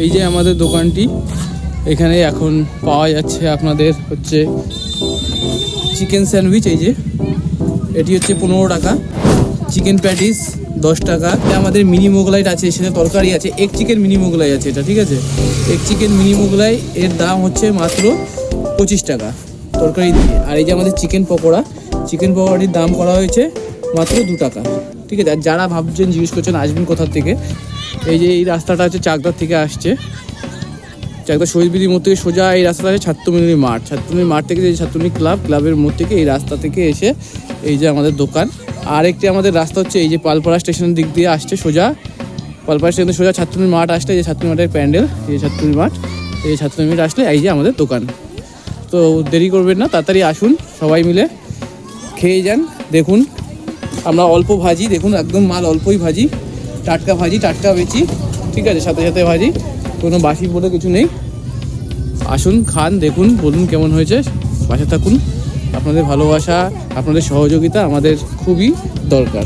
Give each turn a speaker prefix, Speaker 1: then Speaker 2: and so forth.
Speaker 1: এই যে আমাদের দোকানটি, এখানে এখন পাওয়া যাচ্ছে আপনাদের হচ্ছে চিকেন স্যান্ডউইচ। এই যে এটি হচ্ছে 15 টাকা, চিকেন প্যাটিস 10 টাকা, আমাদের মিনি মোগলাইট আছে, সেটা তরকারি আছে, এগ চিকেন মিনি মোগলাই আছে এটা, ঠিক আছে। এগ চিকেন মিনি মোগলাই এর দাম হচ্ছে মাত্র 25 টাকা তরকারি দিয়ে। আর এই যে আমাদের চিকেন পকোড়াটির দাম করা হয়েছে মাত্র 2 টাকা, ঠিক আছে। আর যারা ভাবছেন, জিজ্ঞেস করছেন আসবেন কোথার থেকে, এই যে এই রাস্তাটা হচ্ছে চাকদার থেকে আসছে, চাকদা শহীদ বিধির মোড় থেকে সোজা এই রাস্তাটা আছে ছাত্রমিনী মাঠ থেকে, যে ছাত্রমিনী ক্লাবের মোড় থেকে এই রাস্তা থেকে এসে এই যে আমাদের দোকান। আর একটি আমাদের রাস্তা হচ্ছে এই যে পালপাড়া স্টেশনের দিক দিয়ে আসছে, সোজা পালপাড়া স্টেশন সোজা ছাত্রমিনী মাঠ আসলে, এই যে ছাত্রমিনী মাঠের প্যান্ডেল, এই ছাত্রমিনী মাঠ, এই ছাত্রমিনী মাঠ আসলে এই যে আমাদের দোকান। তো দেরি করবেন না, তাড়াতাড়ি আসুন, সবাই মিলে খেয়ে যান। দেখুন আমরা অল্প ভাজি, দেখুন একদম মাল অল্পই ভাজি, টাটকা বেচি, ঠিক আছে, সাথে সাথে ভাজি, কোনো বাসি বলে কিছু নেই। আসুন, খান, দেখুন, বলুন কেমন হয়েছে, পাশে থাকুন। আপনাদের ভালোবাসা, আপনাদের সহযোগিতা আমাদের খুবই দরকার।